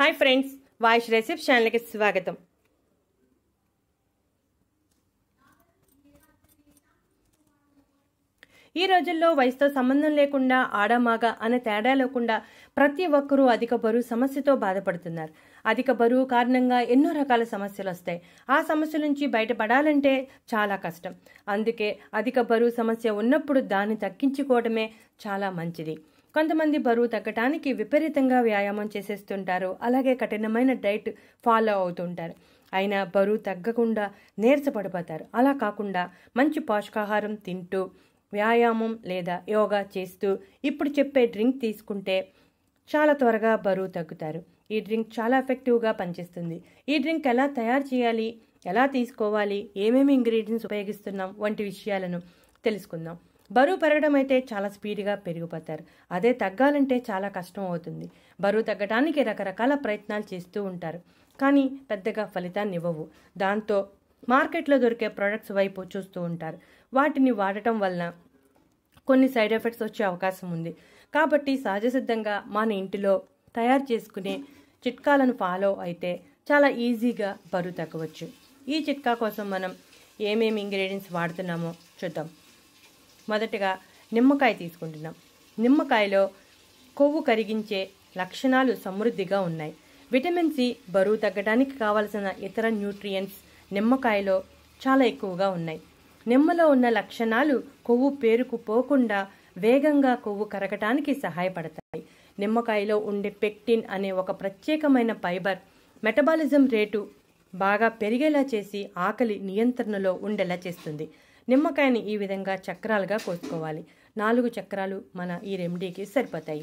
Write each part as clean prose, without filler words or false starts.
Hi friends, voice recipes ఛానల్కి స్వాగతం. ఈ రోజుల్లో వయసుతో సంబంధం లేకుండా ఆడమాగ అనే తేడా లేకుండా ప్రతి ఒక్కరూ అధిక బరువు సమస్యతో బాధపడుతున్నారు. అధిక బరువు కారణంగా ఎన్నో రకాల సమస్యలు వస్తాయి. ఆ సమస్య నుంచి బయటపడాలంటే చాలా కష్టం. అందుకే అధిక బరువు సమస్య ఉన్నప్పుడు దాన్ని తగ్గించుకోవడమే చాలా మంచిది. కొంతమంది బరువు తగ్గటానికి విపరీతంగా వ్యాయామం చేసేస్తుంటారు, అలాగే కఠినమైన డైట్ ఫాలో అవుతుంటారు. అయినా బరువు తగ్గకుండా నీరసపడిపోతారు. అలా కాకుండా మంచి పోషకాహారం తింటూ వ్యాయామం లేదా యోగా చేస్తూ ఇప్పుడు చెప్పే డ్రింక్ తీసుకుంటే చాలా త్వరగా బరువు తగ్గుతారు. ఈ డ్రింక్ చాలా ఎఫెక్టివ్గా పనిచేస్తుంది. ఈ డ్రింక్ ఎలా తయారు చేయాలి, ఎలా తీసుకోవాలి, ఏమేమి ఇంగ్రీడియంట్స్ ఉపయోగిస్తున్నాం వంటి విషయాలను తెలుసుకుందాం. బరువు పెరగడం అయితే చాలా స్పీడ్గా పెరిగిపోతారు. అదే తగ్గాలంటే చాలా కష్టం అవుతుంది. బరువు తగ్గడానికి రకరకాల ప్రయత్నాలు చేస్తూ ఉంటారు, కానీ పెద్దగా ఫలితాన్ని ఇవ్వవు. దాంతో మార్కెట్లో దొరికే ప్రొడక్ట్స్ వైపు చూస్తూ ఉంటారు. వాటిని వాడటం వలన కొన్ని సైడ్ ఎఫెక్ట్స్ వచ్చే అవకాశం ఉంది. కాబట్టి సహజసిద్ధంగా మన ఇంటిలో తయారు చేసుకునే చిట్కాలను ఫాలో అయితే చాలా ఈజీగా బరువు తగ్గవచ్చు. ఈ చిట్కా కోసం మనం ఏమేమి ఇంగ్రీడియంట్స్ వాడుతున్నామో చూద్దాం. మొదటగా నిమ్మకాయ తీసుకుంటున్నాం. నిమ్మకాయలో కొవ్వు కరిగించే లక్షణాలు సమృద్ధిగా ఉన్నాయి. విటమిన్ సి, బరువు తగ్గడానికి కావలసిన ఇతర న్యూట్రియంట్స్ నిమ్మకాయలో చాలా ఎక్కువగా ఉన్నాయి. నిమ్మలో ఉన్న లక్షణాలు కొవ్వు పేరుకుపోకుండా వేగంగా కొవ్వు కరగటానికి సహాయపడతాయి. నిమ్మకాయలో ఉండే పెక్టిన్ అనే ఒక ప్రత్యేకమైన ఫైబర్ మెటబాలిజం రేటు బాగా పెరిగేలా చేసి ఆకలి నియంత్రణలో ఉండేలా చేస్తుంది. నిమ్మకాయని ఈ విధంగా చక్రాలుగా కోసుకోవాలి. 4 చక్రాలు మన ఈ రెమెడీకి సరిపోతాయి.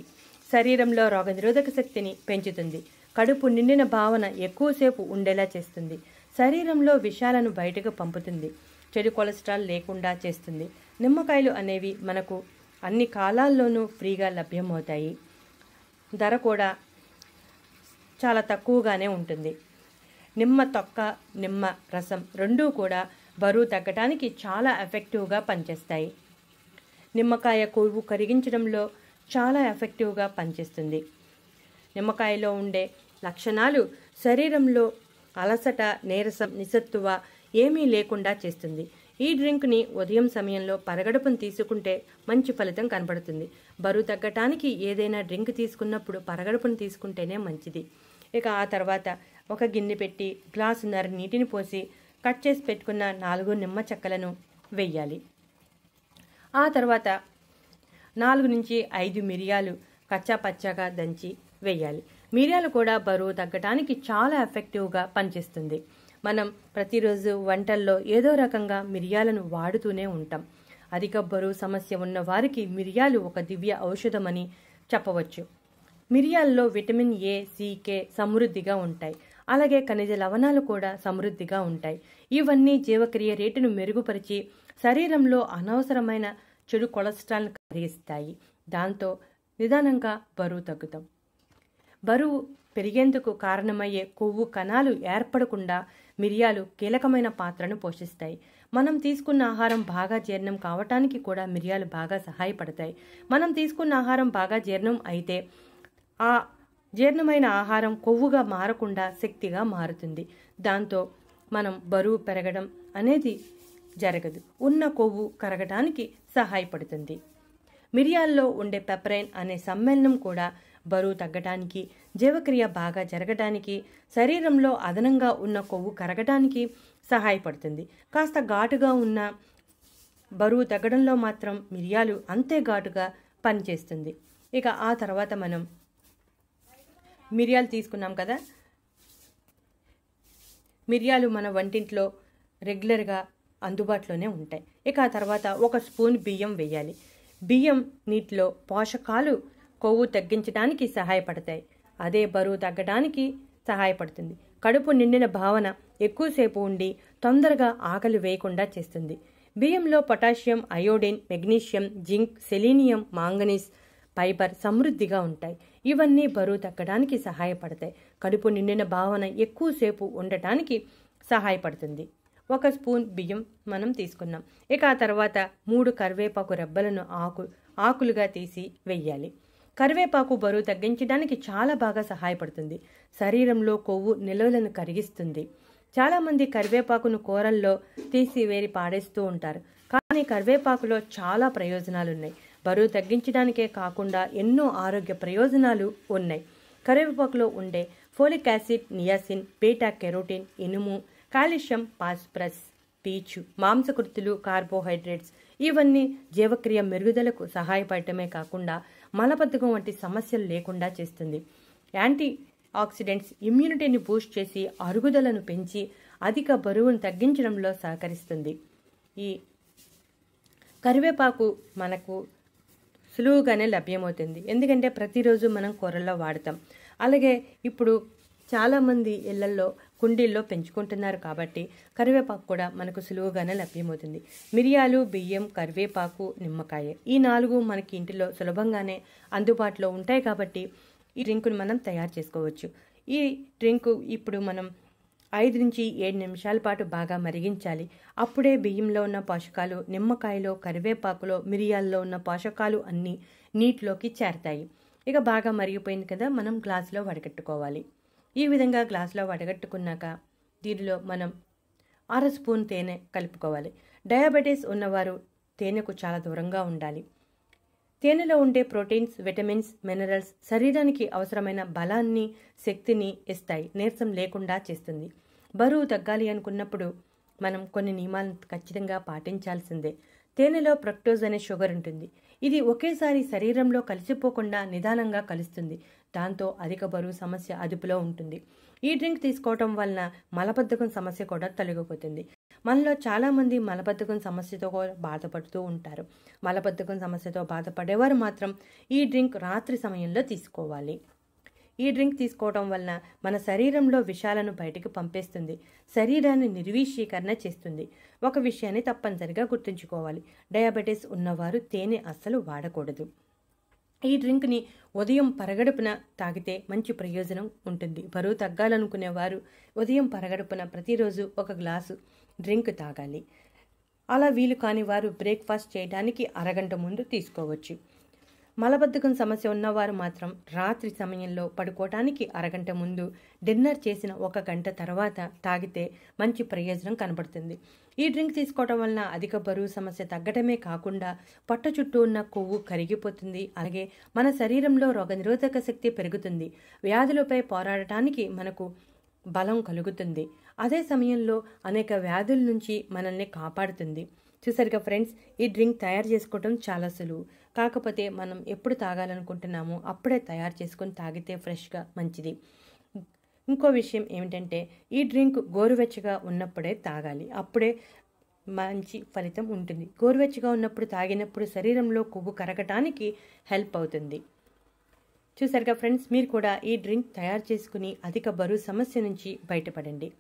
శరీరంలో రోగనిరోధక శక్తిని పెంచుతుంది. కడుపు నిండిన భావన ఎక్కువసేపు ఉండేలా చేస్తుంది. శరీరంలో విషాలను బయటకు పంపుతుంది. చెడు కొలెస్ట్రాల్ లేకుండా చేస్తుంది. నిమ్మకాయలు అనేవి మనకు అన్ని కాలాల్లోనూ ఫ్రీగా లభ్యమవుతాయి. ధర కూడా చాలా తక్కువగానే ఉంటుంది. నిమ్మ తొక్క, నిమ్మ రసం రెండూ కూడా బరువు తగ్గడానికి చాలా ఎఫెక్టివ్గా పనిచేస్తాయి. నిమ్మకాయ కొవ్వు కరిగించడంలో చాలా ఎఫెక్టివ్గా పనిచేస్తుంది. నిమ్మకాయలో ఉండే లక్షణాలు శరీరంలో అలసట, నీరసం, నిస్సత్తువ ఏమీ లేకుండా చేస్తుంది. ఈ డ్రింక్ని ఉదయం సమయంలో పరగడుపును తీసుకుంటే మంచి ఫలితం కనబడుతుంది. బరువు తగ్గటానికి ఏదైనా డ్రింక్ తీసుకున్నప్పుడు పరగడుపును తీసుకుంటేనే మంచిది. ఇక ఆ తర్వాత ఒక గిన్నె పెట్టి గ్లాసున్నర నీటిని పోసి కట్ చేసి పెట్టుకున్న 4 నిమ్మ చెక్కలను వెయ్యాలి. ఆ తర్వాత 4 నుంచి 5 మిరియాలు కచ్చా పచ్చాగా దంచి వెయ్యాలి. మిరియాలు కూడా బరువు తగ్గడానికి చాలా ఎఫెక్టివ్గా పనిచేస్తుంది. మనం ప్రతిరోజు వంటల్లో ఏదో రకంగా మిరియాలను వాడుతూనే ఉంటాం. అధిక బరువు సమస్య ఉన్న వారికి మిరియాలు ఒక దివ్య ఔషధమని చెప్పవచ్చు. మిరియాల్లో విటమిన్ ఏ, సి, కే సమృద్ధిగా ఉంటాయి. అలాగే ఖనిజ లవణాలు కూడా సమృద్ధిగా ఉంటాయి. ఇవన్నీ జీవక్రియ రేటును మెరుగుపరిచి శరీరంలో అనవసరమైన చెడు కొలెస్ట్రాల్ను కరిగిస్తాయి. దాంతో నిదానంగా బరువు తగ్గుతాం. బరువు పెరిగేందుకు కారణమయ్యే కొవ్వు కణాలు ఏర్పడకుండా మిరియాలు కీలకమైన పాత్రను పోషిస్తాయి. మనం తీసుకున్న ఆహారం బాగా జీర్ణం కావటానికి కూడా మిరియాలు బాగా సహాయపడతాయి. మనం తీసుకున్న ఆహారం బాగా జీర్ణం అయితే ఆ జీర్ణమైన ఆహారం కొవ్వుగా మారకుండా శక్తిగా మారుతుంది. దాంతో మనం బరువు పెరగడం అనేది జరగదు. ఉన్న కొవ్వు కరగటానికి సహాయపడుతుంది. మిరియాల్లో ఉండే పెపరైన్ అనే సమ్మేళనం కూడా బరువు తగ్గటానికి, జీవక్రియ బాగా జరగడానికి, శరీరంలో అదనంగా ఉన్న కొవ్వు కరగటానికి సహాయపడుతుంది. కాస్త ఘాటుగా ఉన్న బరువు తగ్గడంలో మాత్రం మిరియాలు అంతే ఘాటుగా పనిచేస్తుంది. ఇక ఆ తర్వాత మనం మిరియాలు తీసుకున్నాం కదా, మిరియాలు మన వంటింట్లో రెగ్యులర్గా అందుబాటులోనే ఉంటాయి. ఇక ఆ తర్వాత 1 స్పూన్ బియ్యం వేయాలి. బియ్యం నీటిలో పోషకాలు కొవ్వు తగ్గించడానికి సహాయపడతాయి. అదే బరువు తగ్గడానికి సహాయపడుతుంది. కడుపు నిండిన భావన ఎక్కువసేపు ఉండి తొందరగా ఆకలి వేయకుండా చేస్తుంది. బియ్యంలో potassium, iodine, magnesium, zinc, selenium, manganese, fibre సమృద్ధిగా ఉంటాయి. ఇవన్నీ బరువు తగ్గడానికి సహాయపడతాయి. కడుపు నిండిన భావన ఎక్కువసేపు ఉండటానికి సహాయపడుతుంది. 1 స్పూన్ బియ్యం మనం తీసుకున్నాం. ఇక ఆ తర్వాత 3 కరివేపాకు రెబ్బలను ఆకులుగా తీసి వెయ్యాలి. కరివేపాకు బరువు తగ్గించడానికి చాలా బాగా సహాయపడుతుంది. శరీరంలో కొవ్వు నిల్వలను కరిగిస్తుంది. చాలామంది కరివేపాకును కూరల్లో తీసి వేరి పాడేస్తూ ఉంటారు. కానీ కరివేపాకులో చాలా ప్రయోజనాలున్నాయి. బరువు తగ్గించడానికే కాకుండా ఎన్నో ఆరోగ్య ప్రయోజనాలు ఉన్నాయి. కరివేపాకులో ఉండే folic acid, niacin, beta carotene, ఇనుము, కాల్షియం, ఫాస్ఫరస్, పీచు, మాంసకృతులు, కార్బోహైడ్రేట్స్ ఇవన్నీ జీవక్రియ మెరుగుదలకు సహాయపడటమే కాకుండా మలబద్ధకం వంటి సమస్యలు లేకుండా చేస్తుంది. యాంటీ ఆక్సిడెంట్స్ ఇమ్యూనిటీని బూస్ట్ చేసి అరుగుదలను పెంచి అధిక బరువును తగ్గించడంలో సహకరిస్తుంది. ఈ కరివేపాకు మనకు సులువుగానే లభ్యమవుతుంది. ఎందుకంటే ప్రతిరోజు మనం కూరల్లో వాడతాం. అలాగే ఇప్పుడు చాలామంది ఇళ్లల్లో కుండీల్లో పెంచుకుంటున్నారు కాబట్టి కరివేపాకు కూడా మనకు సులువుగానే లభ్యమవుతుంది. మిరియాలు, బియ్యం, కరివేపాకు, నిమ్మకాయ ఈ 4 మనకి ఇంటిలో సులభంగానే అందుబాటులో ఉంటాయి కాబట్టి ఈ డ్రింకును మనం తయారు చేసుకోవచ్చు. ఈ డ్రింకు ఇప్పుడు మనం 5 నుంచి 7 నిమిషాల పాటు బాగా మరిగించాలి. అప్పుడే బియ్యంలో ఉన్న పోషకాలు, నిమ్మకాయలో, కరివేపాకులో, మిరియాల్లో ఉన్న పోషకాలు అన్నీ నీటిలోకి చేరతాయి. ఇక బాగా మరిగిపోయింది కదా, మనం గ్లాసులో వడగట్టుకోవాలి. ఈ విధంగా గ్లాసులో వడగట్టుకున్నాక దీనిలో మనం 1/2 స్పూన్ తేనె కలుపుకోవాలి. డయాబెటీస్ ఉన్నవారు తేనెకు చాలా దూరంగా ఉండాలి. తేనెలో ఉండే ప్రోటీన్స్, విటమిన్స్, మినరల్స్ శరీరానికి అవసరమైన బలాన్ని, శక్తిని ఇస్తాయి. నీరసం లేకుండా చేస్తుంది. బరువు తగ్గాలి అనుకున్నప్పుడు మనం కొన్ని నియమాలను ఖచ్చితంగా పాటించాల్సిందే. తేనెలో ఫ్రక్టోజ్ అనే షుగర్ ఉంటుంది. ఇది ఒకేసారి శరీరంలో కలిసిపోకుండా నిదానంగా కలుస్తుంది. దాంతో అధిక బరువు సమస్య అదుపులో ఉంటుంది. ఈ డ్రింక్ తీసుకోవటం వలన మలబద్ధకం సమస్య కూడా తొలగిపోతుంది. మనలో చాలామంది మలబద్ధకం సమస్యతో బాధపడుతూ ఉంటారు. మలబద్ధకం సమస్యతో బాధపడేవారు మాత్రం ఈ డ్రింక్ రాత్రి సమయంలో తీసుకోవాలి. ఈ డ్రింక్ తీసుకోవడం వలన మన శరీరంలో విషాలను బయటకు పంపేస్తుంది. శరీరాన్ని నిర్వీషీకరణ చేస్తుంది. ఒక విషయాన్ని తప్పనిసరిగా గుర్తుంచుకోవాలి. డయాబెటీస్ ఉన్నవారు తేనె అస్సలు వాడకూడదు. ఈ డ్రింక్ని ఉదయం పరగడుపున తాగితే మంచి ప్రయోజనం ఉంటుంది. బరువు తగ్గాలనుకునేవారు ఉదయం పరగడుపున ప్రతిరోజు 1 గ్లాసు డ్రింక్ తాగాలి. అలా వీలు కాని వారు బ్రేక్ఫాస్ట్ చేయడానికి అరగంట ముందు తీసుకోవచ్చు. మలబద్ధకం సమస్య ఉన్నవారు మాత్రం రాత్రి సమయంలో పడుకోవటానికి అరగంట ముందు, డిన్నర్ చేసిన 1 గంట తర్వాత తాగితే మంచి ప్రయోజనం కనబడుతుంది. ఈ డ్రింక్ తీసుకోవడం వలన అధిక బరువు సమస్య తగ్గడమే కాకుండా పొట్ట చుట్టూ ఉన్న కొవ్వు కరిగిపోతుంది. అలాగే మన శరీరంలో రోగనిరోధక శక్తి పెరుగుతుంది. వ్యాధులపై పోరాడటానికి మనకు బలం కలుగుతుంది. అదే సమయంలో అనేక వ్యాధుల నుంచి మనల్ని కాపాడుతుంది. చూసారుగా ఫ్రెండ్స్, ఈ డ్రింక్ తయారు చేసుకోవడం చాలా సులువు. కాకపోతే మనం ఎప్పుడు తాగాలనుకుంటున్నామో అప్పుడే తయారు చేసుకొని తాగితే ఫ్రెష్గా మంచిది. ఇంకో విషయం ఏమిటంటే ఈ డ్రింక్ గోరువెచ్చగా ఉన్నప్పుడే తాగాలి. అప్పుడే మంచి ఫలితం ఉంటుంది. గోరువెచ్చగా ఉన్నప్పుడు తాగినప్పుడు శరీరంలో కొవ్వు కరగటానికి హెల్ప్ అవుతుంది. చూసారుగా ఫ్రెండ్స్, మీరు కూడా ఈ డ్రింక్ తయారు చేసుకుని అధిక బరువు సమస్య నుంచి బయటపడండి.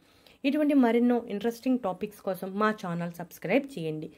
ఇటువంటి మరెన్నో ఇంట్రెస్టింగ్ టాపిక్స్ కోసం మా ఛానల్ సబ్స్క్రైబ్ చేయండి.